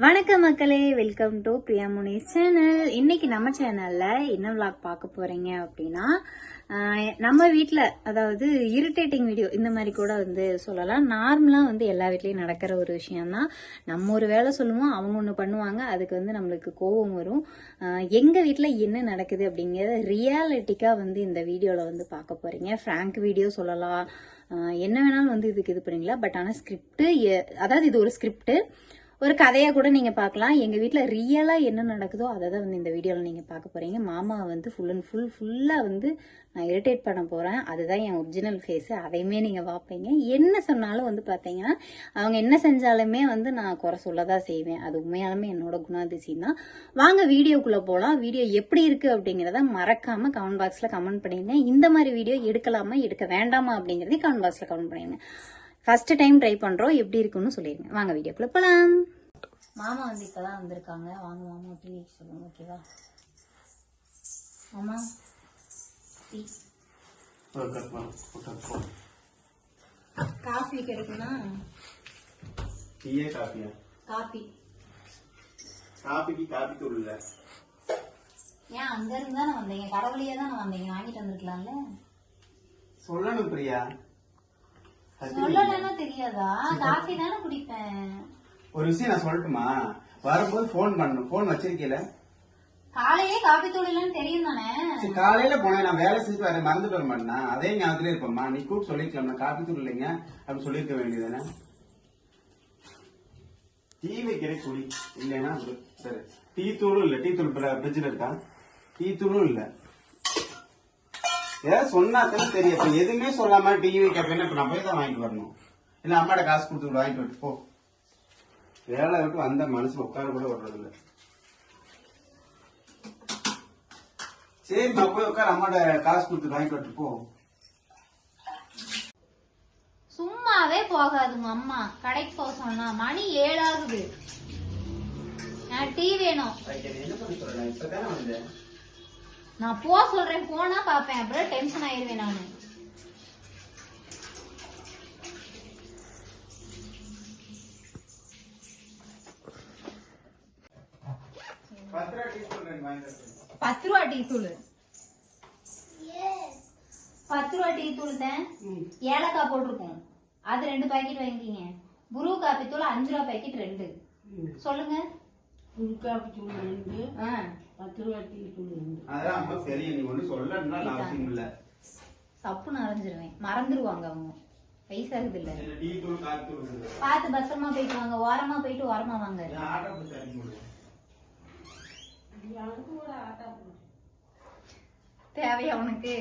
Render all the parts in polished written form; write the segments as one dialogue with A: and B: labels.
A: வணக்கம் மக்களே, welcome to Priya Munis channel. இன்னைக்கு நம்ம சேனல்ல என்ன vlog பார்க்க போறீங்க அப்படின்னா, நம்ம வீட்டில் அதாவது இரிட்டேட்டிங் வீடியோ இந்த மாதிரி கூட சொல்லலாம். நார்மலாக எல்லா வீட்லேயும் நடக்கிற ஒரு விஷயம்தான். நம்ம ஒரு வேலை சொல்லுவோம், அவங்க ஒன்று பண்ணுவாங்க, அதுக்கு நம்மளுக்கு கோபம் வரும். எங்கள் வீட்டில் என்ன நடக்குது அப்படிங்கிறத ரியாலிட்டிக்காக இந்த வீடியோவில் பார்க்க போறீங்க. ஃப்ராங்க் வீடியோ சொல்லலாம், என்ன வேணாலும் இதுக்கு இது பண்ணிக்கலாம். பட் ஆனால் ஸ்கிரிப்ட், அதாவது இது ஒரு ஸ்கிரிப்ட், ஒரு கதையா கூட நீங்க பார்க்கலாம். எங்க வீட்டுல ரியலா என்ன நடக்குதோ அதை தான் இந்த வீடியோல நீங்க பார்க்க போறீங்க. மாமா ஃபுல் அண்ட் ஃபுல்லா நான் இரிட்டேட் பண்ண போறேன். அதுதான் என் ஒரிஜினல் ஃபேஸ். அதையுமே நீங்க பார்ப்பீங்க. என்ன சொன்னாலும் பாத்தீங்கன்னா, அவங்க என்ன செஞ்சாலுமே நான் குறை சொல்லதான் செய்வேன். அது உண்மையாலுமே என்னோட குணாதிசயம் தான். வாங்க வீடியோக்குள்ள போலாம். வீடியோ எப்படி இருக்கு அப்படிங்கறத மறக்காம கமெண்ட் பாக்ஸ்ல கமெண்ட் பண்ணிடுங்க. இந்த மாதிரி வீடியோ எடுக்கலாமா எடுக்க வேண்டாமா அப்படிங்கறதையும் கமெண்ட் பாக்ஸ்ல கமெண்ட் பண்ணிடுங்க. ஃபர்ஸ்ட் டைம் ட்ரை பண்றோம், எப்படி இருக்குன்னு சொல்லிருங்க. வாங்க வீடியோக்குள்ள போலாம். மாமா இப்பதான் வந்திருக்காங்க. வாங்க மாமா டீ வைக்க சொல்லுங்க. ஓகேவா மாமா? டீ காஃபி கிடைக்குமா?
B: டீயே காஃபியா?
A: காபி.
B: காபிக்கு காபி தூள் இல்ல.
A: ஏன் அங்க இருந்து தானே வந்தீங்க, கடவுளையே தானே வந்தீங்க, வாங்கிட்டு வந்திருக்கலாம்ல.
B: சொல்லணும் பிரியா.
A: சொல்லலன்னா தெரியாதா? காஃபி தானே குடிப்பேன்.
B: ஒரு விஷயம் நான் சொல்லட்டுமா? வரும்போது போன் பண்ணணும். போன் வச்சிருக்கீல?
A: காலையே காபி தூள் இல்லன்னு தெரியும் தானே.
B: காலையில போனேன், நான் வேலை செஞ்சுட்டு வர மறந்துட்டு வர மாட்டேனா? அதே ஞாபகத்துல இருப்போம்மா. நீ கூட சொல்லிக்கலாம், காபி தூள் இல்லைங்க அப்படின்னு சொல்லிருக்க வேண்டியதானே. டீ வைக்கிற குடி இல்லைன்னா சரி. டீ தூளும் இல்ல. டீ தூள் பிரிட்ஜில் இருக்கா? டீ தூளும் இல்ல. ஏதாவது சொன்னாத்தானே தெரியும். எதுவுமே சொல்லாம டீ வைக்க இப்ப நான் போய் தான் வாங்கிட்டு வரணும். இல்ல அம்மாட்ட காசு கொடுத்து வாங்கிட்டு விட்டு போ. வேலை விட்டு வந்த மனசு உட்கார கூட வர்றது இல்ல. சரி நான் போய் உட்கார, அம்மாட்ட காசு கொடுத்து வாங்கிட்டு விட்டு போ.
A: சும்மாவே போகாதுங்க அம்மா. கடைக்கு போக சொன்னா மணி 7 ஆகுது. டீ வேணும்.
B: என்ன பண்ணி சொல்றேன்? இப்பதானே வந்தேன்.
A: நான் போக சொல்றேன், போனா பாப்பேன், அப்புறம் டென்ஷன் ஆயிருவேன் நானு. ₹10 டீ தூள். 10 டீ தூள் தான். ஏலக்காய் போட்டிருக்கோம், அது 2 பாக்கெட் வாங்கிக்கிங்க. புரு காப்பி தூள் ₹5 பாக்கெட் 2. சொல்லுங்க.
C: புரு காப்பி தூள் 2, ₹10 டீ தூள் 2.
B: அதான் அம்மா சரி, நீ ஒண்ணு சொல்லணும்னா அவசியம் இல்ல.
A: சப்புன்னு அரைஞ்சிருவேன், மறந்துருவாங்க அவங்க. வயசாகுது இல்ல.
B: டீ தூள் காப்பி தூள்
A: பார்த்து பத்திரமா போயிட்டு வாங்க. ஓரமா போயிட்டு ஓரமா வாங்க.
B: ஆட்டோ போட்டு தரீங்க.
A: தேவையா உனக்கு?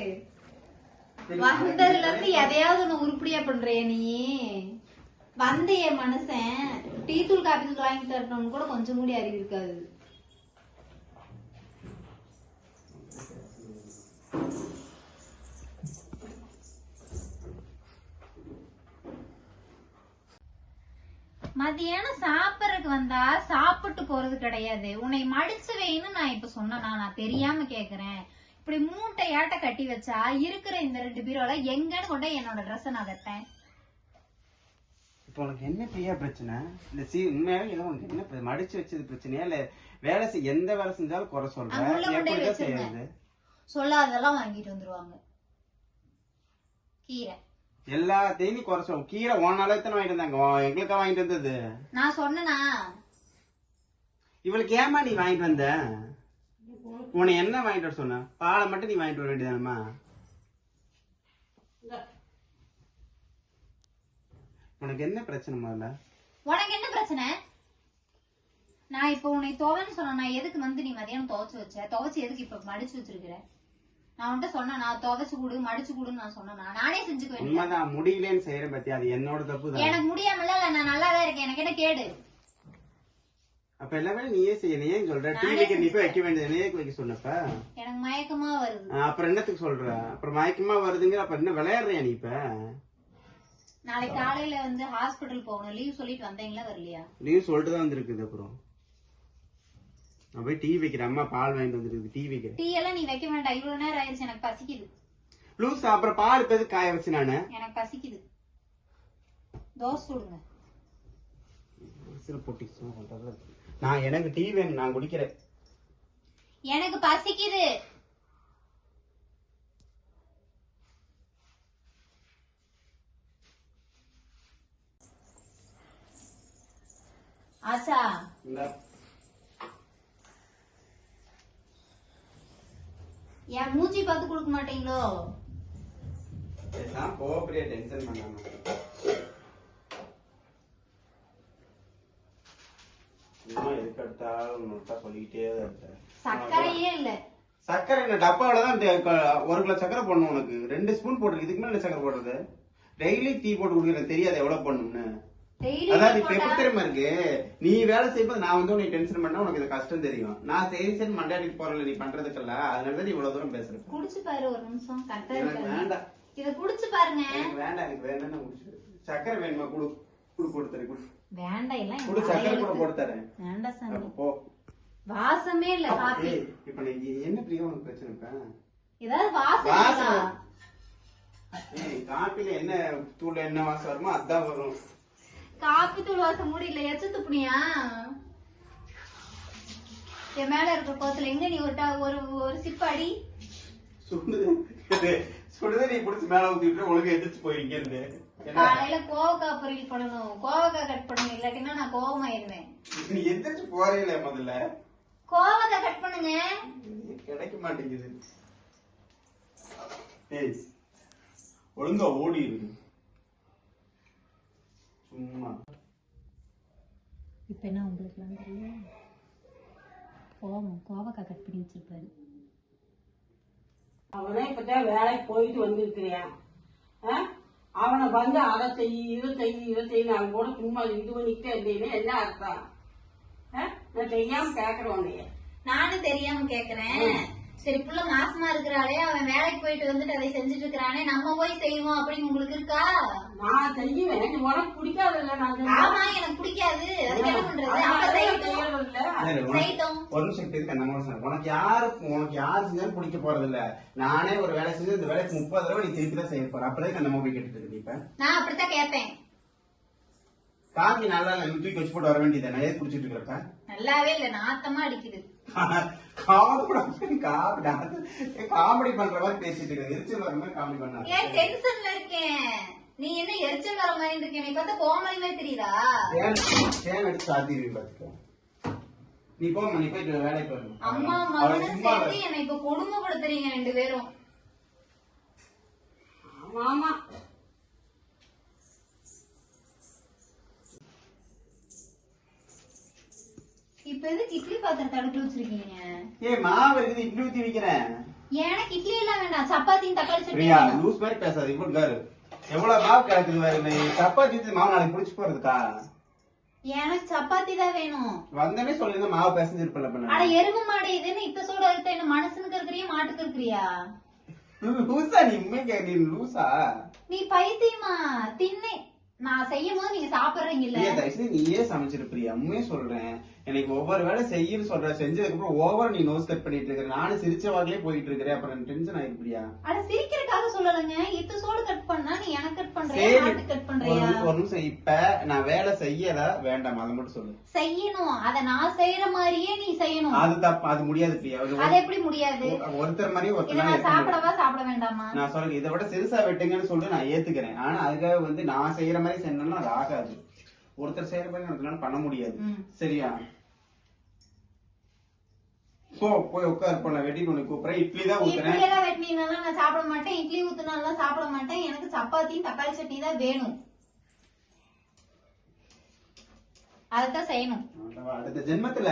A: வந்ததுல இருந்து எதையாவது ஒண்ணு உருப்படியா பண்றிய நீ. வந்தைய மனுஷன் டீ தூள் காப்பி தூள் வாங்கி தரணும்னு கூட கொஞ்சம் கூடி அறிவு இருக்காது. மதியானம் சாப்பிடறதுக்கு வந்தா சாப்பிட்டு போறது கிடையாது. உன்னை மடிச்சு வைன்னு நான் இப்ப சொன்னா, நான் தெரியாம கேக்குறேன். இப்படி மூட்டையாட்ட கட்டி வச்சா இருக்கிற இந்த 2 பீரோல எங்கன்னு கொண்ட என்னோட ட்ரெஸ் நான் வைப்பேன்.
B: இப்ப உனக்கு என்ன பெரிய பிரச்சனை? இல்ல உண்மையாவே உனக்கு என்ன மடிச்சு வச்சது பிரச்சனையா? இல்ல வேலை எந்த வேலை செஞ்சாலும் குறை சொல்றேன்.
A: சொல்லாதெல்லாம் வாங்கிட்டு வந்துருவாங்க. கீரை
B: எல்லாத்தையும் நீ குறை சொல்ல. கீரை ஓனால எத்தனை வாங்கிட்டு வந்தாங்க? எங்களுக்கா வாங்கிட்டு வந்தது?
A: நான் சொன்னா
B: இவளுக்கு ஏமா நீ வாங்கிட்டு வந்த? உன்னை என்ன வாங்கிட்டு வர சொன்ன? பாலை மட்டும் நீ வாங்கிட்டு வர வேண்டியதானமா? உனக்கு என்ன பிரச்சனை? முதல்ல
A: உனக்கு என்ன பிரச்சனை? நான் இப்ப உன்னை துவைன்னு சொன்ன, நான் எதுக்கு நீ மதியானம் துவைச்சு வச்ச? துவைச்சு எதுக்கு இப்ப மடிச்சு வச்சிருக்கிற? நான் உன்கிட்ட சொன்ன, நான் துவைச்சு கொடு மடிச்சு கொடுன்னு நான் சொன்னேன். நானே செஞ்சுக்குவேன்.
B: உண்மைதான், முடியலன்னு செய்யறேன் பத்தி, அது என்னோட தப்பு தான்.
A: எனக்கு முடியாமல இல்ல, நான் நல்லாதான் இருக்கேன். எனக்கு என்ன கேடு?
B: அப்ப எல்லாமே நீயே செய்ய. நீ ஏன் சொல்ற? டீ வைக்க நீ போய் வைக்க வேண்டியது நீயே வைக்க சொன்னப்ப
A: எனக்கு மயக்கமா வருது.
B: அப்புறம் என்னத்துக்கு சொல்ற? அப்புறம் மயக்கமா வருதுங்கிற அப்ப என்ன விளையாடுறியா நீ? இப்ப
A: நாளைக்கு காலையில ஹாஸ்பிட்டல் போகணும். லீவ் சொல்லிட்டு வந்தீங்களா? வரலையா?
B: லீவ் சொல்லிட்டு தான் வந்திருக்குது. அப்புறம் நான் போய் டீ வைக்கிறேன். அம்மா பால் வாங்கிட்டு வந்துருக்கு. டீ வைக்கிறேன்.
A: டீ எல்லாம் நீ வைக்க வேண்டாம், இவ்வளவு நேரம் ஆயிடுச்சு. எனக்கு பசிக்குது.
B: லூஸ். அப்புறம் பால் இப்ப காய வச்சு நானு.
A: எனக்கு பசிக்குது. தோசை சுடுங்க.
B: போட்டி நான் எனக்கு டீ வேணும், நான் குடிக்கிறேன்.
A: எனக்கு பசிக்குது. ஆச்சா
B: இந்த
A: என் மூஞ்சி பார்த்து கொடுக்க மாட்டீங்களோ?
B: பேசாம கோபப்படியா, டென்ஷன் பண்ணாம. இன்னும் எதுக்கு எடுத்தாலும் நோட்டா சொல்லிக்கிட்டே தான் இருக்க.
A: சர்க்கரையே இல்ல.
B: சர்க்கரை என்ன டப்பாவிலதான் 1 கிலோ சர்க்கரை போடணும் உனக்கு. 2 ஸ்பூன் போட்டுருக்கு, இதுக்கு மேல என்ன சர்க்கரை போடுறது? டெய்லி டீ போட்டு குடிக்கிறேன், தெரியாது எவ்வளவு பண்ணணும்னு. அதாவது இப்ப எப்படி தெரியுமா இருக்கு, நீ வேலை செய்யும்போது நான் வந்து உனக்கு டென்ஷன் பண்ணா உனக்கு இது கஷ்டம் தெரியும். நான் சரி மண்டாடிக்கு போறல நீ பண்றதுக்கல்ல, அதனாலதான் நீ இவ்வளவு தூரம் பேசுற.
A: குடிச்சு பாரு ஒரு நிமிஷம். கரெக்டா
B: எனக்கு வேண்டாம்,
A: இத குடிச்சு பாருங்க.
B: எனக்கு வேண்டாம், எனக்கு வேணும்னு குடிச்சு. சர்க்கரை வேணுமா? குடு குடு போட்டு தரேன், குடு.
A: வேண்டாம் இல்ல
B: குடு, சர்க்கரை கூட போட்டு தரேன்.
A: வேண்டாம் சாமி.
B: அப்ப போ.
A: வாசமே இல்ல காபி.
B: இப்ப நீ என்ன பிரியா உனக்கு பிரச்சனை இப்ப?
A: ஏதாவது வாசம் இருக்கா?
B: காப்பில என்ன தூள்ல என்ன வாசம் வருமோ அதான் வரும்.
A: காப்பி தூள் வாசம் மூடி இல்ல, எச்ச துப்புனியா? என் மேல இருக்க கோத்துல எங்க நீ ஒரு சிப்பாடி
B: சுடுது நீ புடிச்சு மேல ஊத்திட்டு ஒழுங்கு எதிர்த்து போயிருங்க இருந்து.
A: காலையில கோவக்காய் பொரியல் பண்ணணும், கோவக்காய் கட் பண்ணணும், இல்லாட்டினா நான் கோவமாயிருவேன்.
B: நீ எந்திரிச்சு போறே இல்ல, முதல்ல
A: கோவக்காய் கட் பண்ணுங்க.
B: கிடைக்க மாட்டேங்குது. ஏய் ஒழுங்கா ஓடி இருக்கு சும்மா.
A: இப்ப என்ன உங்களுக்கு தெரியல, கோவக்காய் கட் பண்ணி வச்சிருப்பாரு.
C: அவனே இப்பதான் வேலைக்கு போயிட்டு வந்திருக்கிறியான். அவனை வந்து அதை இதை நான் கூட சும்மா இது பண்ணிக்கிட்டே இருந்தீங்கன்னா என்ன அர்த்தம்? நான் தெரியாம கேக்குறேன் உன்னைய.
A: நானும் தெரியாம கேக்குறேன். சரி புள்ள மாசமா இருக்கிறாளே, அவன் வேலைக்கு போயிட்டு வந்துட்டு அதை செஞ்சுட்டு இருக்கிறானே, நம்ம போய் செய்வோம் அப்படின்னு உங்களுக்கு இருக்கா?
C: நான் செய்வேன், நீ உனக்கு பிடிக்காதுல்ல. நான்
A: ஆமா எனக்கு பிடிக்காது, அதுக்கு என்ன பண்றது? அப்ப செய்யட்டும்.
B: ஒரு நிமிஷம் இருக்க. உனக்கு யாரு செஞ்சாலும் பிடிக்க போறது இல்ல. நானே ஒரு வேலை செஞ்சு இந்த வேலைக்கு 30 தடவை நீ திருப்பி தான் செய்ய போற. அப்பதான் நம்ம போய் கேட்டுட்டு இருக்கு. இப்ப
A: நான் அப்படித்தான் கேட்பேன்.
B: காஃபி நல்லா இல்ல, தூக்கி வச்சு போட்டு வர வேண்டியது. நான் ஏன் குடிச்சிட்டு இருக்கிறப்ப
A: நல்லாவே இல்ல, நாத்தமா அடிக்குது.
B: காமெடி பண்ற மாதிரி பேசிட்டு இருக்க. எரிச்சல் வர மாதிரி காமெடி பண்ண.
A: ஏன் டென்ஷன்ல இருக்கேன்? நீ என்ன எரிச்சல் வர மாதிரி இருக்கேன்? நீ பார்த்தா கோமலி மாதிரி தெரியுதா?
B: தேன் அடிச்சு சாத்திடுவீங்க பாத்துக்கோ. நீ போமா, நீ போயிட்டு வேலைக்கு போறீங்க.
A: அம்மா மகனும் சேர்த்து என்னை இப்ப கொடுமைப்படுத்துறீங்க 2 பேரும்.
C: ஆமா
A: இப்ப எதுக்கு இட்லி பாத்திரம் தடுப்பு வச்சிருக்கீங்க?
B: மாவு இருக்குது, இட்லி ஊத்தி வைக்கிறேன்.
A: எனக்கு இட்லி எல்லாம் வேண்டாம், சப்பாத்தியும் தக்காளி சட்னி.
B: பிரியா லூஸ் மாதிரி பேசாது. இவ்வளவு எவ்வளவு மாவு கிடக்குது பாரு. சப்பாத்தி மாவு நாளைக்கு குடிச்சு போறதுக்கா?
A: எனக்கு சப்பாத்தி தான் வேணும்.
B: வந்தனே சொல்லிருந்த மாவு பேசஞ்சு இருப்பல.
A: அட எருமை மாடு இதுன்னு இத்த சூட இருக்க என்ன மனுஷனுக்கு இருக்கிறியா மாட்டுக்கு இருக்கிறியா?
B: லூசா நீ? நீ லூசா?
A: நீ பைத்தியமா? தின்னே நான் செய்யும் போது நீங்க சாப்பிடுறீங்கல்ல.
B: நீயே சமைச்சிரு பிரியா, உண்மையே சொல்றேன். எனக்கு ஒவ்வொரு வேலை செய்யன்னு சொல்ற, செஞ்சதுக்கு அப்புறம் ஓவர் நீ நோஸ் கட் பண்ணிட்டு இருக்க. நானும் சிரிச்ச வாக்கிலே போயிட்டு இருக்கிறேன். அப்புறம் டென்ஷன் ஆயிருப்பியா?
A: அட சிரிக்கிறதுக்காக சொல்லலங்க. இத்த சோடு கட் பண்ணா நீ எனக்கு கட் பண்றியா மாட்டு கட் பண்றியா?
B: ஒரு நிமிஷம். இப்ப நான் வேலை செய்யல வேண்டாம் அதை மட்டும் சொல்லு.
A: செய்யணும், அத நான் செய்யற மாதிரியே நீ செய்யணும்.
B: அது தப்பு, அது முடியாது பிரியா.
A: அது எப்படி முடியாது?
B: ஒருத்தர் மாதிரி
A: ஒருத்தர் சாப்பிடவா சாப்பிட வேண்டாமா?
B: நான் சொல்றேன் இதை விட சிறுசா வெட்டுங்கன்னு சொல்லி நான் ஏத்துக்கிறேன். ஆனா அதுக்காக வந்து நான் செய்யற மாதிரி செஞ்சோம்னா அது ஆகாது. ஒருத்தர் செய்யற மாதிரி எனக்கு பண்ண முடியாது. சரியா? போய் உட்காரு. போன வெட்டிட்டு உனக்கு கூப்பிடுறேன். இட்லி தான் ஊத்துறேன்.
A: இட்லி எல்லாம் வெட்டினாலும் நான் சாப்பிட மாட்டேன், இட்லி ஊத்துனாலும் சாப்பிட மாட்டேன். எனக்கு சப்பாத்தியும் தக்காளி சட்னி தான் வேணும். அதத்தான் செய்யணும்.
B: அடுத்த ஜென்மத்துல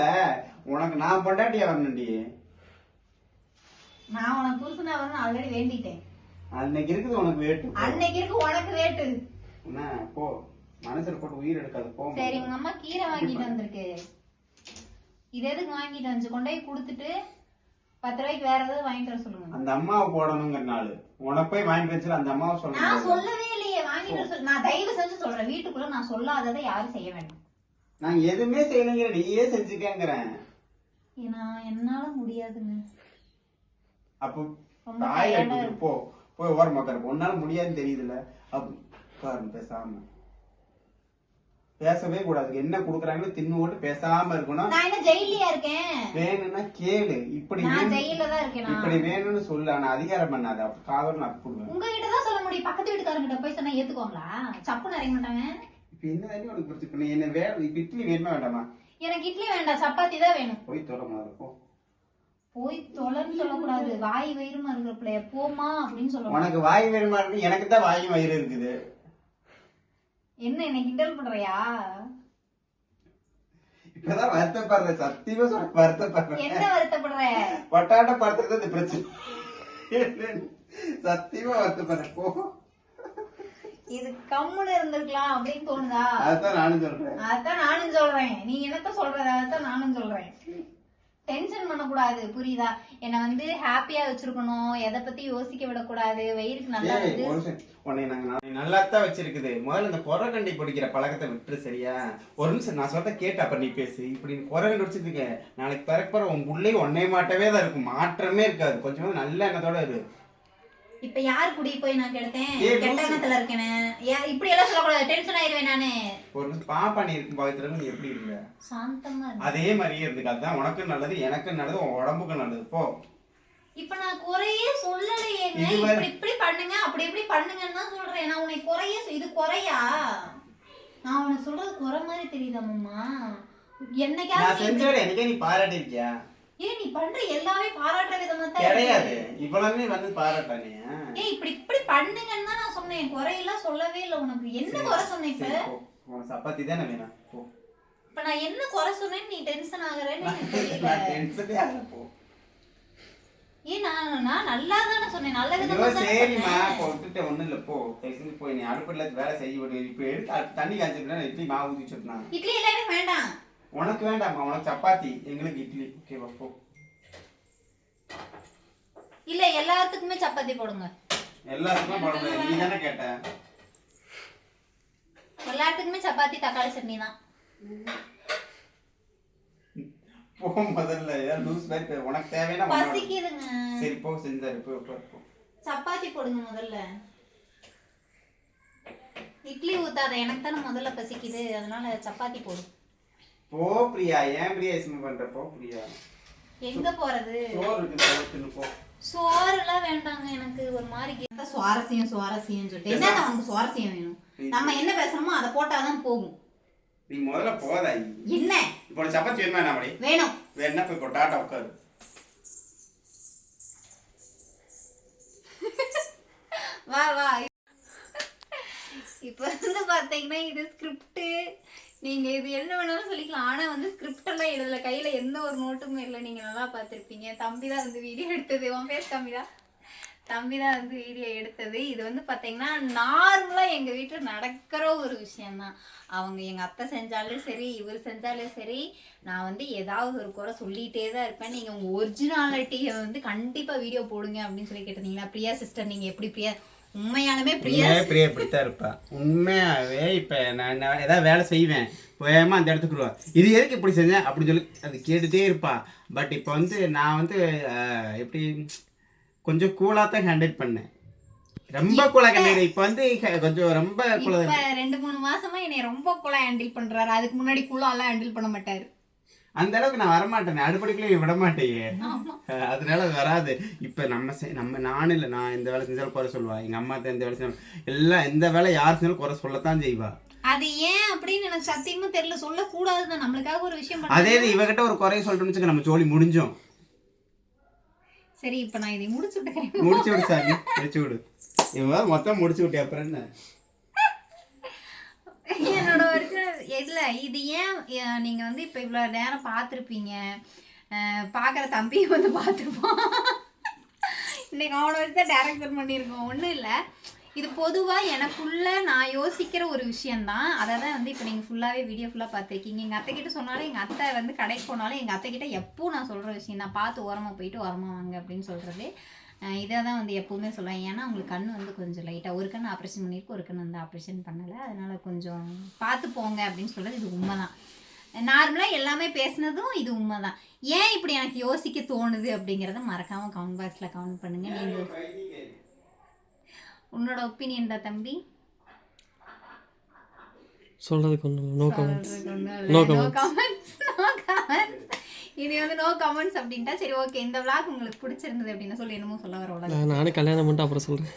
B: உனக்கு நான் பொண்டாட்டியா வரணும்டி.
A: நான் உனக்கு புருஷனா வரணும் ஆல்ரெடி வேண்டிட்டேன்.
B: அன்னைக்கு இருக்குது உனக்கு வேட்டு.
A: அன்னைக்கு இருக்கு உனக்கு வேட்டு.
B: என்ன போ, மனசுல போட்டு உயிர் எடுக்காது. போ.
A: சரி உங்க அம்மா கீரை வாங்கிட்டு வந்திருக்கு. இது எதுக்கு வாங்கிட்டு வந்து கொண்டு போய் கொடுத்துட்டு 10 ரூபாய்க்கு வேற ஏதாவது வாங்கிட்டு வர சொல்லுங்க.
B: அந்த அம்மாவை போடணுங்கிறனால உனக்கு போய் வாங்கிட்டு வச்சு அந்த அம்மாவை சொல்ல.
A: நான் சொல்லவே இல்லையே வாங்கிட்டு வர. நான் தயவு செஞ்சு சொல்றேன், வீட்டுக்குள்ள நான் சொல்லாததை யாரும் செய்ய வேண்டாம்.
B: நான் எதுவுமே செய்யலைங்கிற, நீயே செஞ்சுக்கங்கிறேன்.
A: என்னால முடியாதுங்க.
B: அப்போ போ போய் ஓரமா உட்காரு. உன்னால முடியாதுன்னு தெரியுதுல்ல. அப்ப பேசாம பேசவே கூடாது. என்ன குடுக்குறாங்களோ தின்னு ஓட்டு பேசாம இருக்கணும்.
A: நான் என்ன ஜெயிலியா இருக்கேன்?
B: வேணும்னா கேளு. இப்படி
A: நான் ஜெயில தான் இருக்கேன்.
B: இப்படி வேணும்னு சொல்லு. ஆனா அதிகாரம் பண்ணாத. காதல் நான் போடுவேன்.
A: உங்ககிட்ட தான் சொல்ல முடியும். பக்கத்து வீட்டுக்காரங்க கிட்ட போய் சொன்னா ஏத்துக்குவாங்களா? சப்பு நிறைய மாட்டாங்க.
B: இப்ப என்ன தண்ணி உனக்கு பிரச்சனை? என்ன இப்ப இட்லி வேணுமா வேண்டாமா?
A: எனக்கு இட்லி வேண்டாம், சப்பாத்தி தான் வேணும்.
B: போய் தொலை போ.
A: போய் தொலைன்னு சொல்லக்கூடாது. வாய் வயிறுமா இருக்கிற பிள்ளைய போமா அப்படின்னு சொல்லணும்.
B: உனக்கு வாய் வேணுமா இருக்கு, எனக்கு தான் வாயும் வயிறு இருக்குது.
A: என்ன என்ன கிண்டல் பண்றியா?
B: இப்பதான் வருத்தப்படுற. சத்தியமா சொல்ல வருத்தப்படுற.
A: என்ன வருத்தப்படுற?
B: பட்டாட்ட படுத்துறது இந்த பிரச்சனை. சத்தியமா வருத்தப்படுற. போ.
A: இது கம்முன்னு இருந்திருக்கலாம் அப்படின்னு தோணுதா?
B: அதான் நானும் சொல்றேன்.
A: அதான் நானும் சொல்றேன். நீ என்னத்த சொல்ற? அதான் நானும் சொல்றேன். டென்ஷன் பண்ணக்கூடாது, புரியுதா? என்ன வந்து ஹாப்பியா வச்சிருக்கணும், எதை பத்தி யோசிக்க விடக்கூடாது. வயிறுக்கு நல்லா வந்து
B: உன்னை நாங்க நல்லாத்தான் வச்சிருக்குது. முதல்ல இந்த குரகண்டி பிடிக்கிற பழக்கத்தை விட்டுரு, சரியா? ஒரு நிமிஷம் நான் சொல்ல கேட்ட அப்ப நீ பேசு. இப்படி குரகண்டி வச்சிருக்க நாளைக்கு பிறப்பற உன் புள்ளை ஒன்னே மாட்டவே தான் இருக்கும். மாற்றமே இருக்காது. கொஞ்சம் நல்ல எண்ணத்தோட இரு.
A: இப்ப யாரு குடி போய் நான் கெடுத்தேன்? கெட்ட எண்ணத்துல இருக்கேன். இப்படி எல்லாம் சொல்லக்கூடாது, டென்ஷன் ஆயிருவேன் நானு.
B: ஒரு பாப்பா நீ இருக்கும் பக்கத்துல நீ எப்படி இருக்க?
A: சாந்தமா
B: அதே மாதிரியே இருக்கு. அதுதான் உனக்கும் நல்லது, எனக்கும் நல்லது, உன் உடம்புக்கும் நல்லது. போ.
A: இப்ப நான் குறையே சொல்லலையேங்க. இப்படி இப்படி பண்ணுங்க, அப்படி இப்படி பண்ணுங்கன்னு தான் சொல்றேன். நான் உனக்கு குறைய இது குறையா? நான் உனக்கு சொல்றது குறை மாதிரி தெரியுதா மாமா?
B: நான் செஞ்சவரை எனக்கே நீ பாராட்டி இருக்கியா?
A: ஏன் நீ பண்ற எல்லாமே பாராட்டுற விதமா தான்
B: கிடையாது. இவ்வளவுமே வந்து பாராட்டானே.
A: ஏய் இப்படி இப்படி பண்ணுங்கன்னு தான் நான் சொன்னேன். குறையெல்லாம் சொல்லவே இல்லை. உனக்கு என்ன குறை சொன்னேன்? இப்ப
B: உனக்கு சப்பாத்தி தானே வேணும். போ.
A: இப்ப நான் என்ன குறை சொன்னேன்னு நீ டென்ஷன் ஆகுறேன்னு எனக்கு தெரியல.
B: டென்ஷனே ஆகல. போ.
A: ஏன் நான் நல்லா தானே சொன்னேன். நல்ல விதமா தான்
B: சரிமா போட்டுட்டு ஒண்ணும் இல்ல. போ. தயவுசெய்து போய் நீ அடுப்புல வேலை செய்ய விடு. இப்ப எடுத்து தண்ணி காய்ச்சிட்டு இட்லி மாவு ஊத்தி வச்சிருந்தான்.
A: இட்லி எல்லாம் எனக்கு வேண்டாம்.
B: உனக்கு வேண்டாமா? உனக்கு சப்பாத்தி, எங்களுக்கு இட்லி. ஓகேவா? போ.
A: இல்ல எல்லாத்துக்குமே சப்பாத்தி போடுங்க.
B: எல்லாத்துக்கும் போடுங்க. நீ தானே கேட்ட.
A: எல்லாத்துக்குமே சப்பாத்தி தக்காளி சட்னி தான்.
B: போ. முதல்ல ஏதாவது லூஸ் மாதிரி உனக்கு தேவைன்னா
A: பசிக்குதுங்க.
B: சரி போ. செஞ்சாரு. போ.
A: சப்பாத்தி போடுங்க முதல்ல. இட்லி ஊத்தாத. எனக்கு தானே முதல்ல பசிக்குது, அதனால சப்பாத்தி போடு.
B: போ பிரியா. ஏன் பிரியா இஸ்ம பண்ற? போ பிரியா.
A: எங்க போறது?
B: சோறு இருக்கு. போ.
A: சோறு எல்லாம் வேண்டாங்க. எனக்கு ஒரு மாதிரி சுவாரஸ்யம் சொல்லிட்டு என்ன நமக்கு சுவாரஸ்யம் வேணும்? நம்ம என்ன பேசுறோமோ அதை போட்டாதான் போகும்.
B: நீ முதல்ல போதா.
A: என்ன
B: இப்போ சப்பாத்தி வேணுமா? என்ன அப்படி
A: வேணும்?
B: வேணா போய் கொட்டாட்ட உட்காரு.
A: வா வா. இப்ப வந்து பாத்தீங்கன்னா இது ஸ்கிரிப்ட். நீங்க இது என்ன வேணாலும் சொல்லிக்கலாம். ஆனா வந்து ஸ்கிரிப்ட் எல்லாம் எழுதல. கையில எந்த ஒரு நோட்டுமே இல்லை. நீங்க நல்லா பாத்திருப்பீங்க. தம்பிதான் வந்து வீடியோ எடுத்தது. உன் பேர் தம்பிதான் வந்து வீடியோ எடுத்தது. இது வந்து பாத்தீங்கன்னா நார்மலா எங்க வீட்டுல நடக்கிற ஒரு விஷயம்தான். அவங்க எங்க அத்தை செஞ்சாலும் சரி, இவர் செஞ்சாலும் சரி, நான் வந்து ஏதாவது ஒரு குறை சொல்லிட்டே தான் இருப்பேன். நீங்க உங்க ஒரிஜினாலிட்டியை வந்து கண்டிப்பா வீடியோ போடுங்க அப்படின்னு சொல்லி கேட்டிருந்தீங்களா? பிரியா சிஸ்டர், நீங்க எப்படி பிரியா? உண்மையாலுமே பிரியா
B: இப்படித்தான் இருப்பா. உண்மையாவே இப்ப நான் ஏதாவது வேலை செய்வேன், போயாம அந்த இடத்துக்குருவா, இது எதுக்கு இப்படி செஞ்சேன் அப்படின்னு சொல்லி அது கேட்டுட்டே இருப்பா. பட் இப்போ வந்து நான் வந்து எப்படி கொஞ்சம் கூலா தான் ஹேண்டில் பண்ணேன். ரொம்ப கூலா கிடையாது. இப்ப வந்து கொஞ்சம் ரொம்ப கூலா.
A: 2-3 மாசமா என்னை ரொம்ப கூலா ஹேண்டில் பண்றாரு. அதுக்கு முன்னாடி கூலா எல்லாம் ஹேண்டில் பண்ண மாட்டாரு.
B: அந்த அளவுக்கு நான் வரமாட்டேன். அடுப்படிக்குள்ளே விட மாட்டேயே. அதனால வராது. இப்ப நம்ம நானும் இல்லை, நான் இந்த வேலை செஞ்சாலும் குறை சொல்லுவா. எங்க அம்மா இந்த வேலை செஞ்சாலும் எல்லாம் எந்த வேலை யார் செஞ்சாலும் குறை சொல்லத்தான் செய்வா.
A: அது ஏன் அப்படின்னு எனக்கு சத்தியமா தெரியல. சொல்லக்கூடாதுதான். நம்மளுக்காக ஒரு விஷயம்
B: அதே இவகிட்ட ஒரு குறைய சொல்லிட்டு நம்ம ஜோலி முடிஞ்சோம்.
A: சரி இப்ப நான் இதை முடிச்சு விட்டுக்கிறேன்.
B: முடிச்சு விடு சாமி, முடிச்சு விடு. இவன் மொத்தம் முடிச்சு விட்டே. அப்புறம் என்ன
A: என்னோட ஒரிஜினல் இதுல இது ஏன் நீங்க வந்து இப்ப இவ்வளவு நேரம் பார்த்துருப்பீங்க. பாக்குற தம்பி வந்து பார்த்துருப்பான். இன்னைக்கு அவனை வச்சுதான் டைரக்ஷன் பண்ணியிருக்கோம். ஒன்றும் இல்லை, இது பொதுவாக எனக்குள்ள நான் யோசிக்கிற ஒரு விஷயந்தான். அதை தான் வந்து இப்போ நீங்கள் ஃபுல்லாகவே வீடியோ ஃபுல்லாக பார்த்துருக்கீங்க. எங்கள் அத்தைக்கிட்ட சொன்னாலும், எங்கள் அத்தை வந்து கடைக்கு போனாலும் எங்கள் அத்தைக்கிட்ட எப்பவும் நான் சொல்கிற விஷயம் தான், பார்த்து ஓரமாக போயிட்டு ஓரமாக வாங்க அப்படின்னு சொல்கிறது. இதை தான் வந்து எப்போவுமே சொல்லுவேன். ஏன்னா அவங்களுக்கு கண் வந்து கொஞ்சம் லைட்டாக, ஒரு கண் ஆப்ரேஷன் பண்ணியிருக்கு, ஒரு கண் வந்து ஆப்ரேஷன் பண்ணலை. அதனால் கொஞ்சம் பார்த்து போங்க அப்படின்னு சொல்கிறது இது உண்மை தான். நார்மலாக எல்லாமே பேசுனதும் இது உண்மை தான். ஏன் இப்படி எனக்கு யோசிக்க தோணுது அப்படிங்கிறத மறக்காமல் கமெண்ட் பாக்ஸில் கமெண்ட் பண்ணுங்கள். நீங்கள் உன்னோட ஒப்பீனியன் தான் தம்பி.
D: சொல்கிறதுக்கு ஒன்றும் நோ கமெண்ட்ஸ்.
A: நோ கமெண்ட்ஸ் இது வந்து நோ கமெண்ட்ஸ் அப்படின்ட்டா சரி ஓகே. இந்த விளாக் உங்களுக்கு பிடிச்சிருந்தது அப்படின்னு சொல்லி என்னமோ சொல்ல வர
D: நானே கல்யாணம் பண்ணிட்டு அப்புறம் சொல்கிறேன்.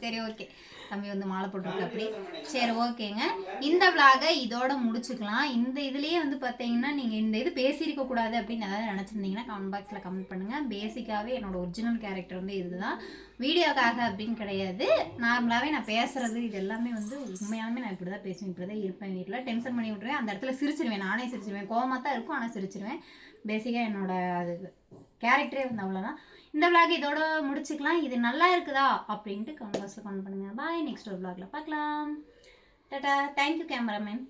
A: சரி ஓகே. தம்பி வந்து மாலை போட்டுருக்கு அப்படி. சரி ஓகேங்க, இந்த விளாகை இதோட முடிச்சுக்கலாம். இந்த இதுலேயே வந்து பார்த்தீங்கன்னா நீங்கள் இந்த இது பேசியிருக்க கூடாது அப்படின்னு ஏதாவது நினச்சிருந்தீங்கன்னா கமெண்ட் பாக்ஸில் கமெண்ட் பண்ணுங்கள். பேசிக்காகவே என்னோட ஒரிஜினல் கேரக்டர் வந்து இதுதான், வீடியோக்காக அப்படின்னு கிடையாது. நார்மலாகவே நான் பேசுறது இது எல்லாமே வந்து உண்மையாலுமே நான் இப்படி தான் பேசுவேன், இப்படி தான் இருப்பேன். வீட்டில் டென்ஷன் பண்ணி விட்ருவேன், அந்த இடத்துல சிரிச்சிருவேன், நானே சிரிச்சிருவேன். கோவமாக தான் இருக்கும் ஆனால் சிரிச்சிருவேன். பேசிக்காக என்னோட அது கேரக்டரே வந்து அவ்வளோதான். இந்த விளாக் இதோட முடிச்சுக்கலாம். இது நல்லா இருக்குதா அப்படின்ட்டு கமெண்ட் பாக்ஸில் கமெண்ட் பண்ணுங்கள். பாய், நெக்ஸ்ட் ஒரு விளாக்ல பார்க்கலாம். டாடா. Thank you cameraman.